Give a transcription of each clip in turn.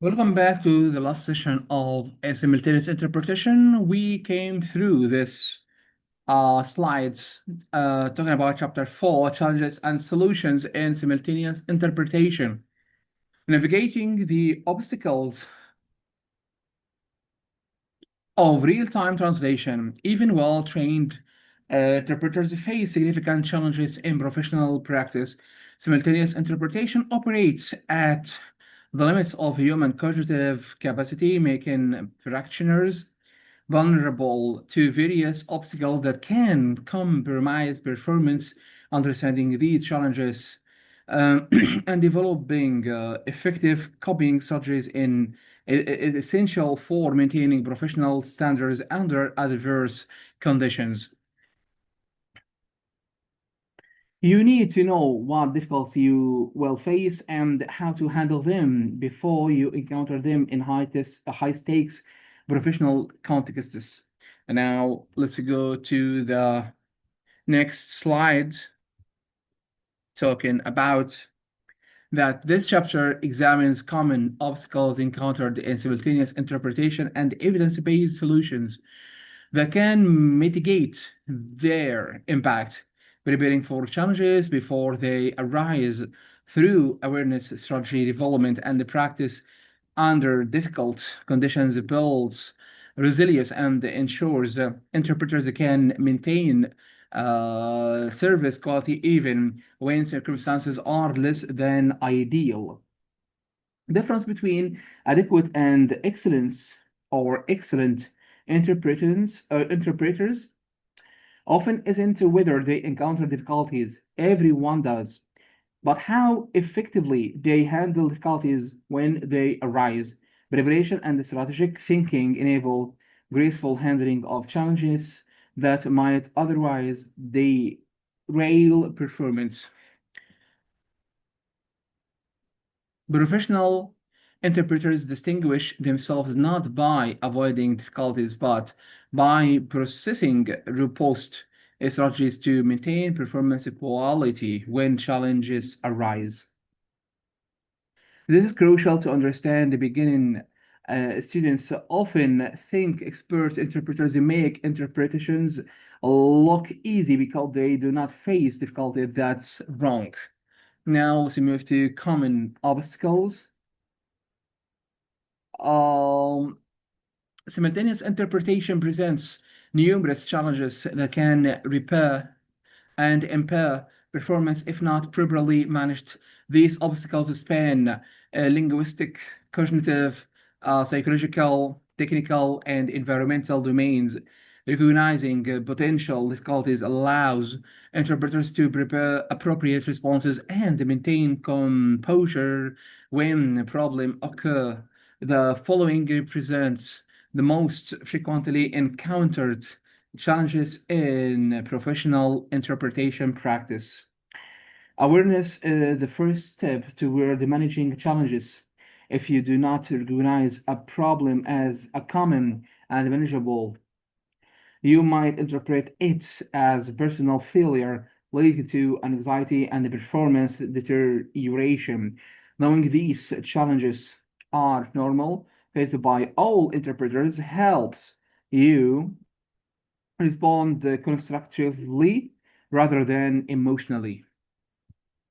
Welcome back to the last session of simultaneous interpretation. We came through this slides talking about chapter 4, challenges and solutions in simultaneous interpretation. Navigating the obstacles of real-time translation. Even well-trained interpreters face significant challenges in professional practice. Simultaneous interpretation operates at the limits of human cognitive capacity, making practitioners vulnerable to various obstacles that can compromise performance. Understanding these challenges and developing effective copying strategies is essential for maintaining professional standards under adverse conditions. You need to know what difficulties you will face and how to handle them before you encounter them in high stakes professional contexts. And now let's go to the next slide, talking about that this chapter examines common obstacles encountered in simultaneous interpretation and evidence-based solutions that can mitigate their impact, preparing for challenges before they arise through awareness, strategy development, and the practice under difficult conditions builds resilience and ensures interpreters can maintain service quality even when circumstances are less than ideal. Difference between adequate and excellence or excellent interpreters often isn't whether they encounter difficulties. Everyone does, but how effectively they handle difficulties when they arise. Preparation and strategic thinking enable graceful handling of challenges that might otherwise derail performance. Professional interpreters distinguish themselves not by avoiding difficulties, but by processing robust strategies to maintain performance quality when challenges arise. This is crucial to understand the beginning. Students often think expert interpreters make interpretations look easy because they do not face difficulty. That's wrong. Now let's move to common obstacles. Um, Simultaneous interpretation presents numerous challenges that can repair and impair performance if not properly managed. These obstacles span linguistic, cognitive, psychological, technical, and environmental domains. Recognizing potential difficulties allows interpreters to prepare appropriate responses and maintain composure when problems occur. The following represents the most frequently encountered challenges in professional interpretation practice. Awareness is the first step toward managing challenges. If you do not recognize a problem as a common and manageable, you might interpret it as personal failure, leading to anxiety and performance deterioration. Knowing these challenges are normal, faced by all interpreters, helps you respond constructively rather than emotionally.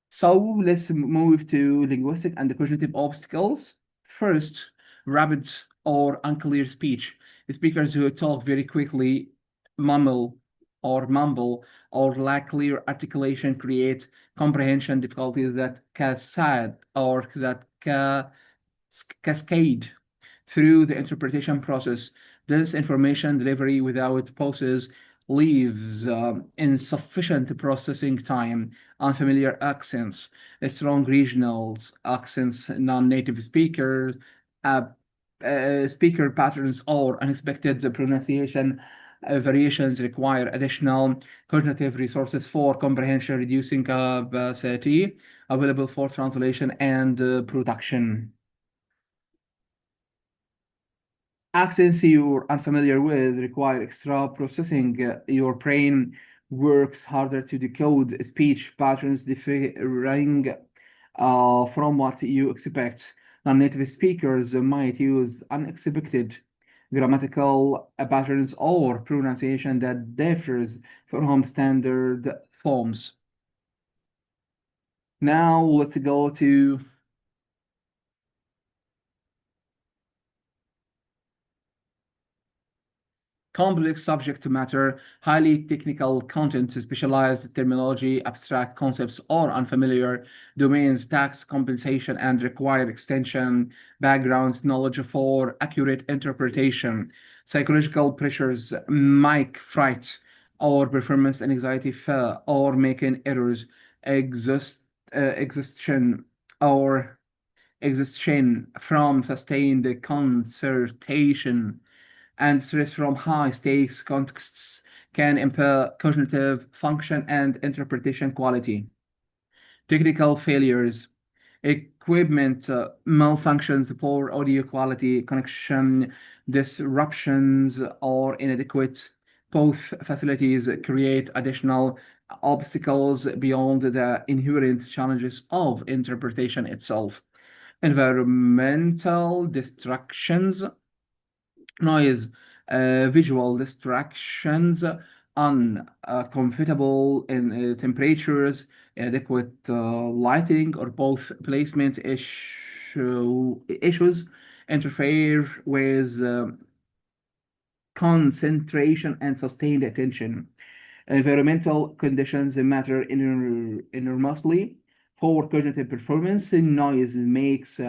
So let's move to linguistic and cognitive obstacles. First, rapid or unclear speech. Speakers who talk very quickly, mumble or lack clear articulation create comprehension difficulties that cascade through the interpretation process. This information delivery without pauses leaves insufficient processing time, unfamiliar accents, strong regional accents, non-native speakers, uh, speaker patterns, or unexpected pronunciation variations require additional cognitive resources for comprehension, reducing capacity available for translation and production. Accents you're unfamiliar with require extra processing. Your brain works harder to decode speech patterns differing from what you expect. Non-native speakers might use unexpected grammatical patterns or pronunciation that differs from standard forms. Now let's go to complex subject matter, highly technical content, specialized terminology, abstract concepts, or unfamiliar domains, tax compensation, and require extension backgrounds knowledge for accurate interpretation. Psychological pressures, mic fright, or performance anxiety, fear, or making errors, exist, exhaustion, or exhaustion from sustained concertation and stress from high stakes contexts can impair cognitive function and interpretation quality. Technical failures, equipment malfunctions, poor audio quality, connection disruptions, or inadequate both facilities create additional obstacles beyond the inherent challenges of interpretation itself. Environmental distractions, noise, visual distractions, uncomfortable in temperatures, inadequate lighting, or both placement issues interfere with concentration and sustained attention. Environmental conditions matter enormously for cognitive performance. Noise makes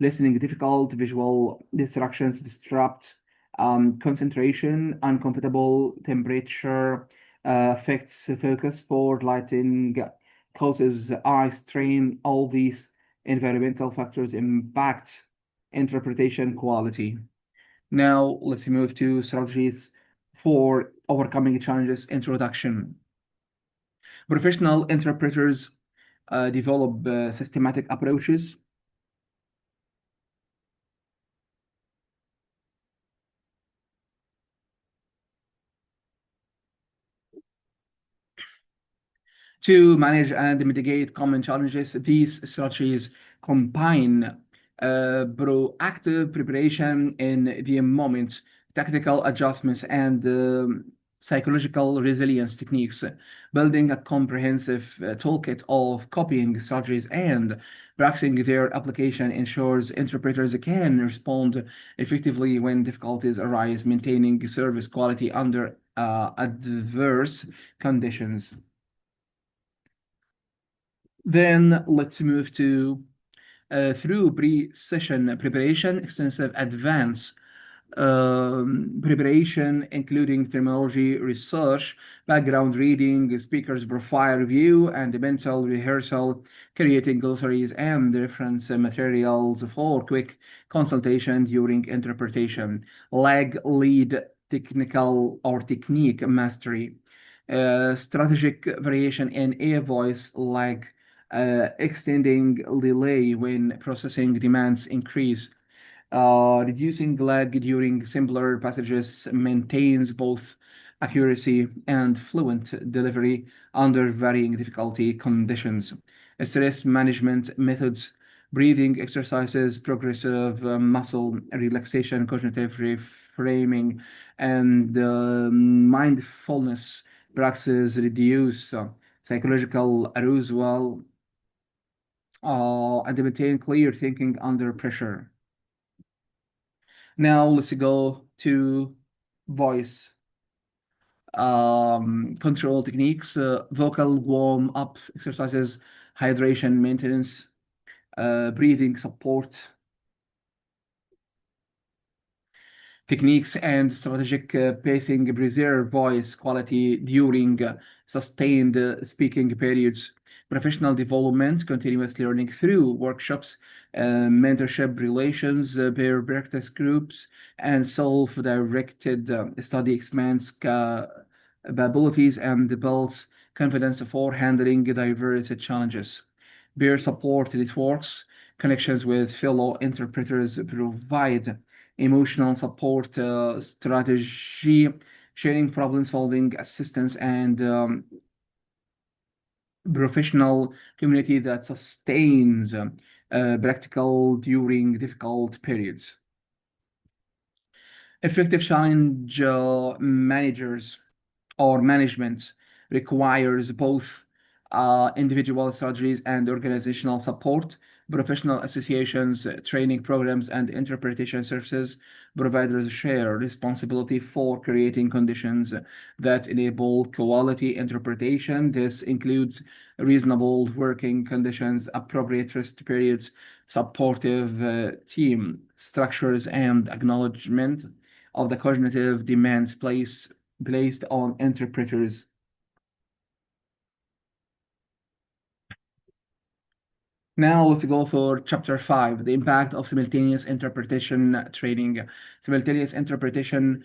listening difficult, visual distractions disrupt concentration, uncomfortable temperature affects focus, poor lighting causes eye strain. All these environmental factors impact interpretation quality. Now let's move to strategies for overcoming challenges. Introduction. Professional interpreters develop systematic approaches to manage and mitigate common challenges. These strategies combine proactive preparation in the moment, tactical adjustments, and psychological resilience techniques. Building a comprehensive toolkit of copying strategies and practicing their application ensures interpreters can respond effectively when difficulties arise, maintaining service quality under adverse conditions. Then let's move to through pre-session preparation, extensive advance preparation, including terminology research, background reading, speaker's profile review, and mental rehearsal, creating glossaries and reference materials for quick consultation during interpretation. Lag lead technical or technique mastery. Strategic variation in air voice lag, extending delay when processing demands increase. Reducing lag during simpler passages maintains both accuracy and fluent delivery under varying difficulty conditions. Stress management methods, breathing exercises, progressive muscle relaxation, cognitive reframing, and mindfulness practices reduce psychological arousal and maintain clear thinking under pressure. Now let's go to voice control techniques, vocal warm up exercises, hydration maintenance, breathing support techniques, and strategic pacing preserve voice quality during sustained speaking periods. Professional development, continuous learning through workshops, mentorship relations, peer practice groups, and self-directed study expands capabilities and builds confidence for handling diverse challenges. Peer support networks, connections with fellow interpreters provide emotional support strategy, sharing problem solving assistance, and professional community that sustains practical during difficult periods. Effective challenge managers or management requires both individual strategies and organizational support. Professional associations, training programs, and interpretation services providers share responsibility for creating conditions that enable quality interpretation. This includes reasonable working conditions, appropriate rest periods, supportive team structures, and acknowledgement of the cognitive demands placed on interpreters. Now let's go for chapter 5, the impact of simultaneous interpretation training. Simultaneous interpretation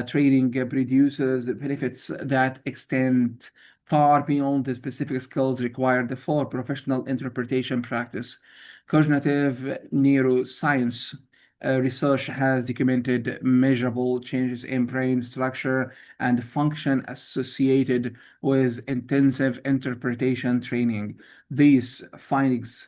training produces benefits that extend far beyond the specific skills required for professional interpretation practice. Cognitive neuroscience research has documented measurable changes in brain structure and function associated with intensive interpretation training. These findings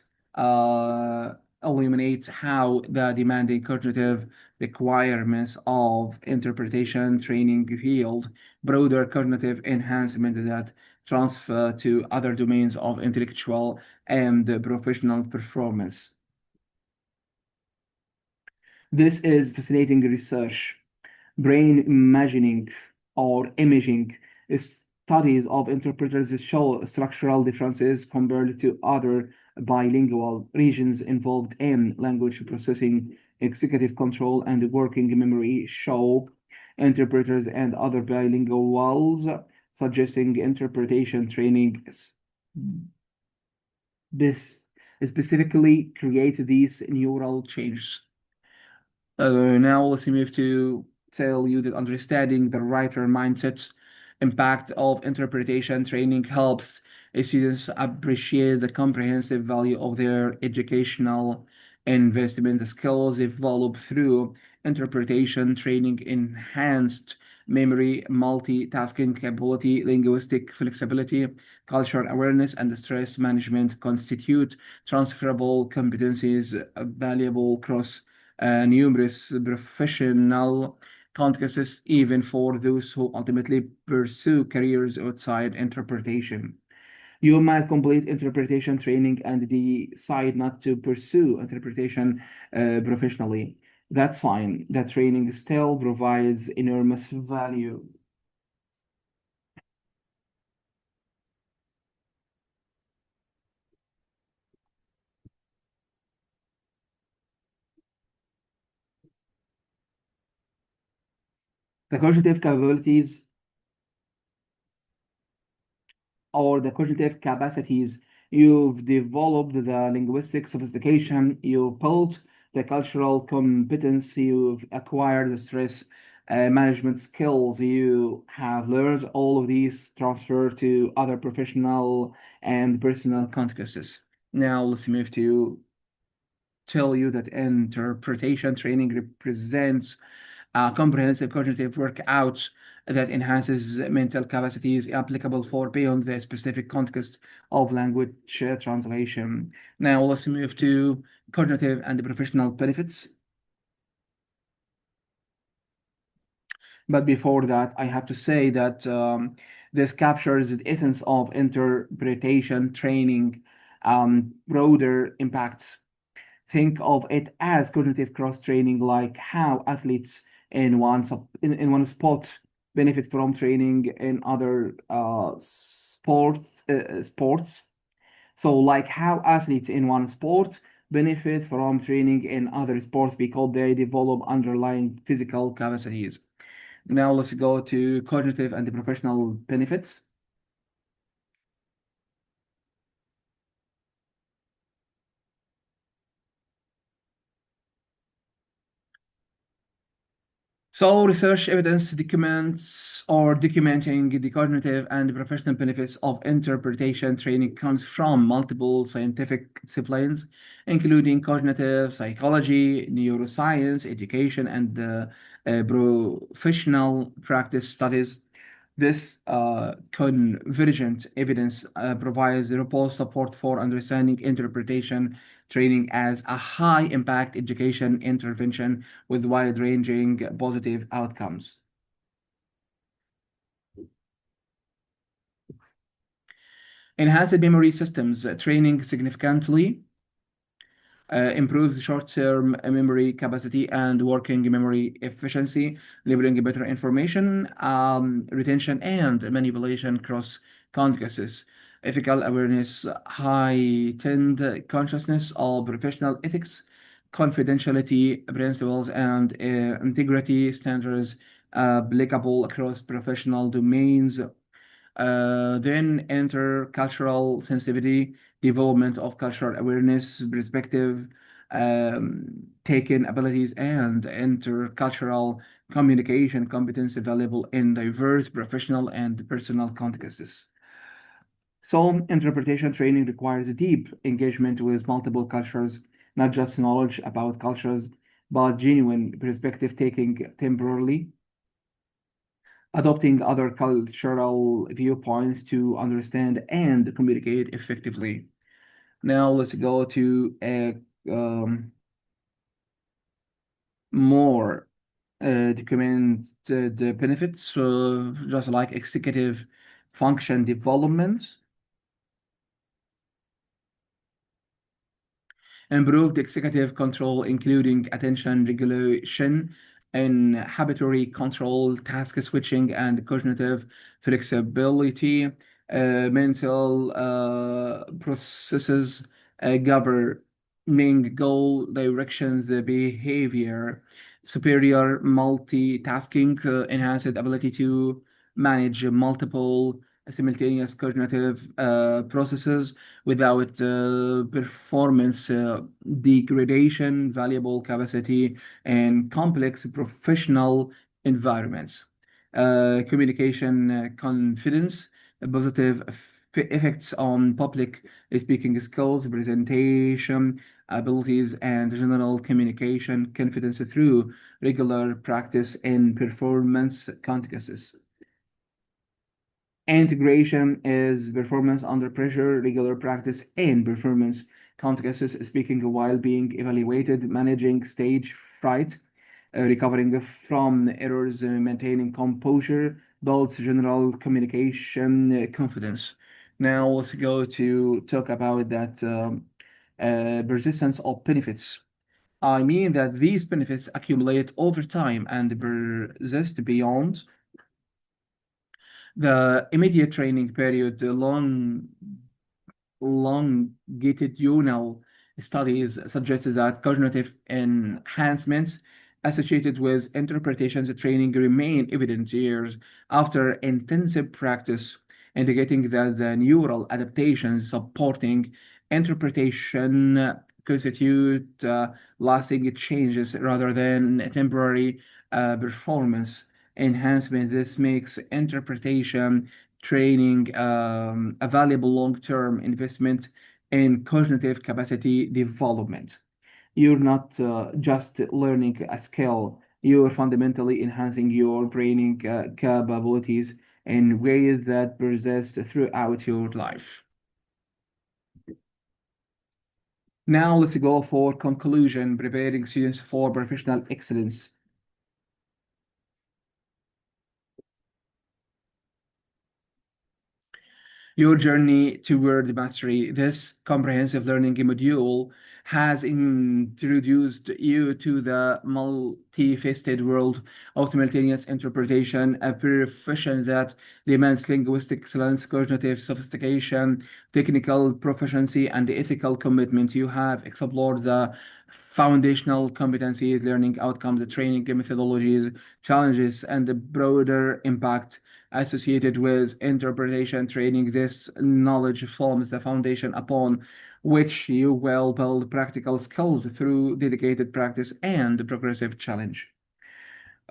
illuminate how the demanding cognitive requirements of interpretation training yield broader cognitive enhancement that transfer to other domains of intellectual and professional performance. This is fascinating research. Brain imagining or imaging studies of interpreters show structural differences compared to other bilingual regions involved in language processing, executive control, and working memory show interpreters and other bilinguals, suggesting interpretation training this specifically creates these neural changes. Now let's move to tell you that understanding the writer mindset impact of interpretation training helps students appreciate the comprehensive value of their educational investment. The skills developed through interpretation training, enhanced memory, multitasking capability, linguistic flexibility, cultural awareness, and stress management constitute transferable competencies valuable across numerous professional contexts, even for those who ultimately pursue careers outside interpretation. You might complete interpretation training and decide not to pursue interpretation professionally. That's fine. That training still provides enormous value. The cognitive capabilities or the cognitive capacities. You've developed the linguistic sophistication, you've built the cultural competence, you've acquired the stress management skills, you have learned all of these transfer to other professional and personal contexts. Now let's move to tell you that interpretation training represents comprehensive cognitive workout that enhances mental capacities applicable for beyond the specific context of language translation. Now let's move to cognitive and professional benefits. But before that, I have to say that this captures the essence of interpretation training, broader impacts. Think of it as cognitive cross training, like how athletes in one sport benefit from training in other sports. So, like how athletes in one sport benefit from training in other sports because they develop underlying physical capacities. Now, let's go to cognitive and professional benefits. So research evidence documents or documenting the cognitive and professional benefits of interpretation training comes from multiple scientific disciplines, including cognitive psychology, neuroscience, education, and professional practice studies. This convergent evidence provides robust support for understanding interpretation training as a high-impact education intervention with wide-ranging positive outcomes. Enhanced memory systems training significantly improves short-term memory capacity and working memory efficiency, enabling better information retention and manipulation across contexts. Ethical awareness, heightened consciousness of professional ethics, confidentiality principles, and integrity standards applicable across professional domains. Then enter cultural sensitivity, development of cultural awareness, perspective, taken abilities, and intercultural communication competence available in diverse professional and personal contexts. So, interpretation training requires a deep engagement with multiple cultures, not just knowledge about cultures, but genuine perspective taking temporarily adopting other cultural viewpoints to understand and communicate effectively. Now let's go to more documented benefits, just like executive function development. Improved executive control, including attention regulation, inhibitory control, task switching, and cognitive flexibility, mental processes, governing goal directions, behavior, superior multitasking, enhanced ability to manage multiple simultaneous cognitive processes without performance degradation, valuable capacity, and complex professional environments. Communication confidence, positive effects on public speaking skills, presentation abilities, and general communication confidence through regular practice in performance contexts. Integration is performance under pressure, regular practice in performance contexts, speaking while being evaluated, managing stage fright, recovering from errors, maintaining composure, builds general communication confidence. Now let's go to talk about that persistence of benefits. I mean that these benefits accumulate over time and persist beyond the immediate training period, the longitudinal studies suggested that cognitive enhancements associated with interpretations training remain evident years after intensive practice, indicating that the neural adaptations supporting interpretation constitute lasting changes rather than temporary performance enhancement. This makes interpretation training a valuable long-term investment in cognitive capacity development. You're not just learning a skill, you're fundamentally enhancing your training capabilities in ways that persist throughout your life. Now let's go for conclusion, preparing students for professional excellence. Your journey toward mastery. This comprehensive learning module has introduced you to the multifaceted world of simultaneous interpretation, a profession that demands linguistic excellence, cognitive sophistication, technical proficiency, and ethical commitment. You have explored the foundational competencies, learning outcomes, training methodologies, challenges, and the broader impact associated with interpretation training. This knowledge forms the foundation upon which you will build practical skills through dedicated practice and progressive challenge.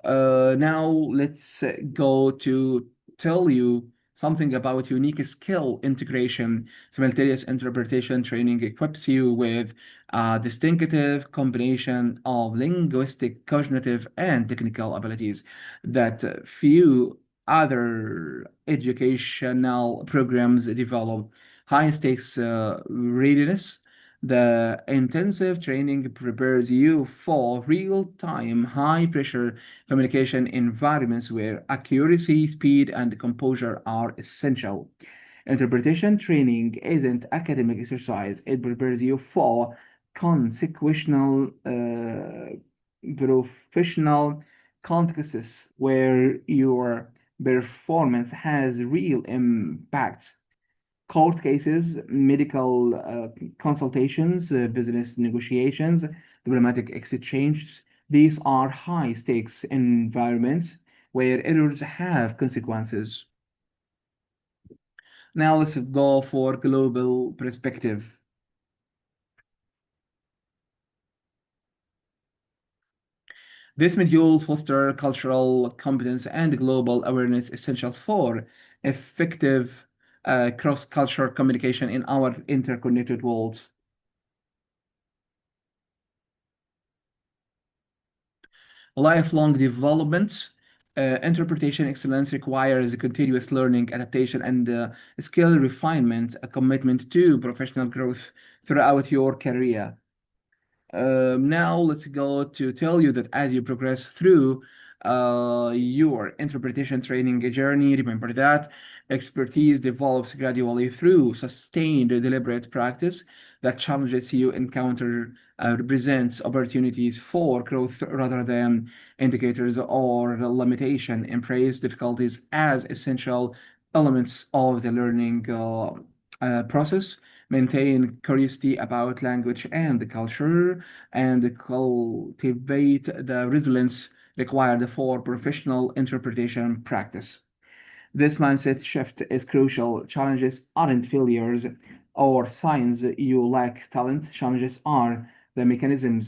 Now let's go to tell you something about unique skill integration. Simultaneous interpretation training equips you with a distinctive combination of linguistic, cognitive, and technical abilities that few other educational programs develop. High stakes readiness, The intensive training prepares you for real-time, high-pressure communication environments where accuracy, speed, and composure are essential. Interpretation training isn't academic exercise. It prepares you for consequential professional contexts where your performance has real impacts. Court cases, medical consultations, business negotiations, diplomatic exchanges. These are high stakes environments where errors have consequences. Now let's go for global perspective. This module fosters cultural competence and global awareness essential for effective cross-cultural communication in our interconnected world. Lifelong development, interpretation excellence requires continuous learning, adaptation, and skill refinement, a commitment to professional growth throughout your career. Now let's go to tell you that as you progress through your interpretation training journey, remember that expertise develops gradually through sustained deliberate practice. That challenges you encounter represents opportunities for growth rather than indicators or limitation. Embrace difficulties as essential elements of the learning process. Maintain curiosity about language and the culture, and cultivate the resilience required for professional interpretation practice. This mindset shift is crucial. Challenges aren't failures or signs you lack talent. Challenges are the mechanism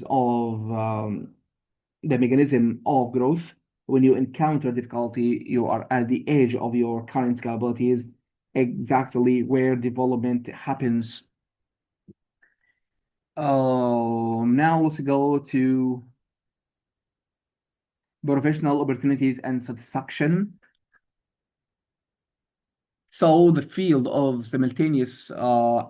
of growth. When you encounter difficulty, you are at the edge of your current capabilities, exactly where development happens. Now let's go to professional opportunities and satisfaction. So the field of simultaneous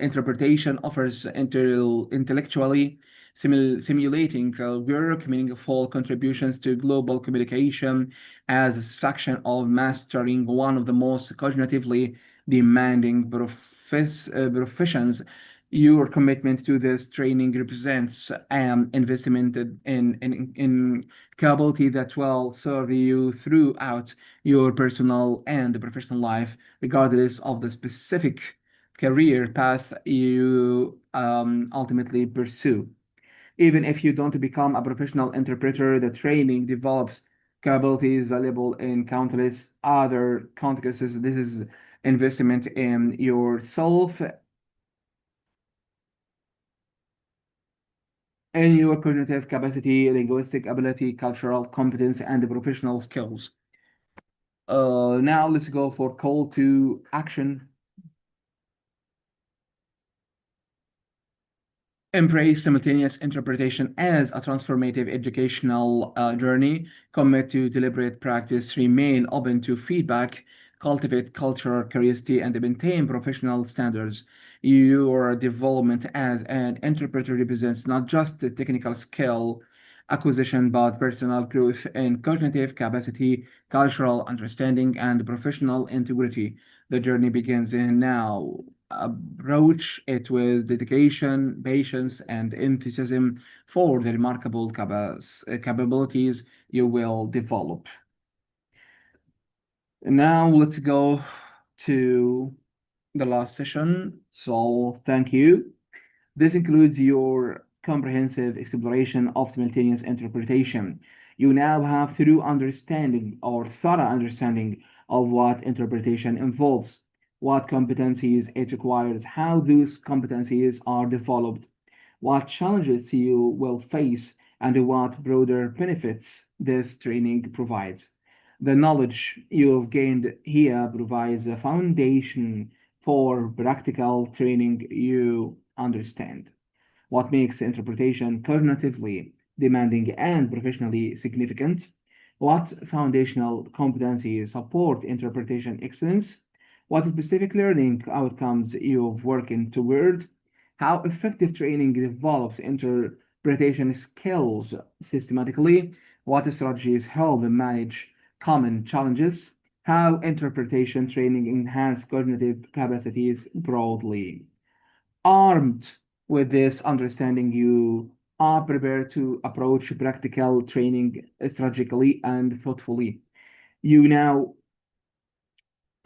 interpretation offers intellectually simulating work, meaningful contributions to global communication as a satisfaction of mastering one of the most cognitively demanding professions. Your commitment to this training represents an investment in capability that will serve you throughout your personal and professional life, regardless of the specific career path you ultimately pursue. Even if you don't become a professional interpreter, the training develops capabilities valuable in countless other contexts. This is investment in yourself, in your cognitive capacity, linguistic ability, cultural competence, and professional skills. Now let's go for call to action. Embrace simultaneous interpretation as a transformative educational journey. Commit to deliberate practice. Remain open to feedback. Cultivate cultural curiosity and maintain professional standards. Your development as an interpreter represents not just the technical skill acquisition, but personal growth in cognitive capacity, cultural understanding, and professional integrity. The journey begins in now. Approach it with dedication, patience, and enthusiasm for the remarkable capabilities you will develop. Now let's go to the last session. So thank you. This includes your comprehensive exploration of simultaneous interpretation. You now have thorough understanding of what interpretation involves, what competencies it requires, how those competencies are developed, what challenges you will face, and what broader benefits this training provides. The knowledge you've gained here provides a foundation for practical training you understand. What makes interpretation cognitively demanding and professionally significant? What foundational competencies support interpretation excellence? What specific learning outcomes you're working toward? how effective training develops interpretation skills systematically, what strategies help them manage common challenges, how interpretation training enhance cognitive capacities broadly. Armed with this understanding, you are prepared to approach practical training strategically and thoughtfully. You now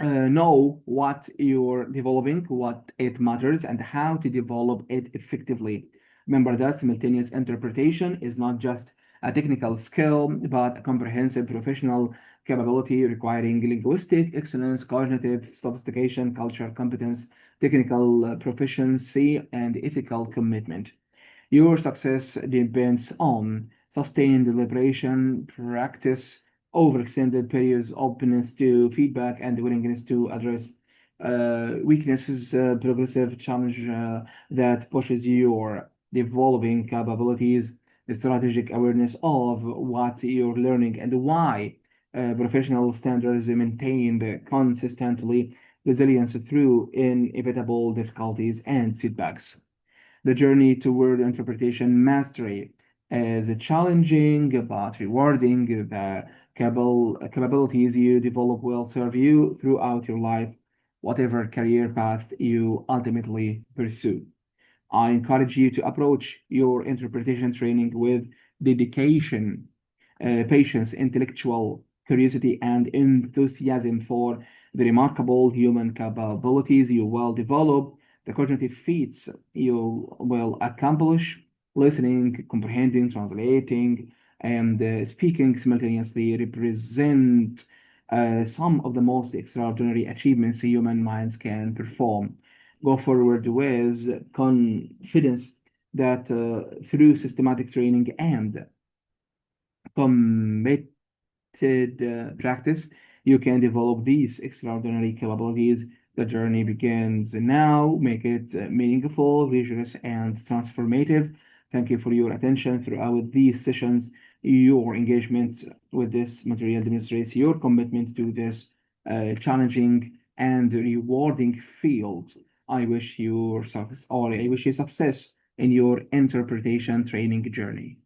know what you're developing, what it matters, and how to develop it effectively. Remember that simultaneous interpretation is not just a technical skill, but a comprehensive professional capability requiring linguistic excellence, cognitive sophistication, cultural competence, technical proficiency, and ethical commitment. Your success depends on sustained deliberation, practice, over extended periods, openness to feedback, and willingness to address weaknesses, progressive challenge that pushes your developing capabilities, strategic awareness of what you're learning and why, professional standards maintained consistently, resilience through inevitable difficulties and setbacks. The journey toward interpretation mastery is challenging but rewarding. The capabilities you develop will serve you throughout your life, whatever career path you ultimately pursue. I encourage you to approach your interpretation training with dedication, patience, intellectual curiosity, and enthusiasm for the remarkable human capabilities you will develop, the cognitive feats you will accomplish, listening, comprehending, translating, and speaking simultaneously represent some of the most extraordinary achievements human minds can perform. Go forward with confidence that through systematic training and committed practice, you can develop these extraordinary capabilities. The journey begins now. Make it meaningful, rigorous, and transformative. Thank you for your attention throughout these sessions. Your engagement with this material demonstrates your commitment to this challenging and rewarding field. I wish you success, or I wish you success in your interpretation training journey.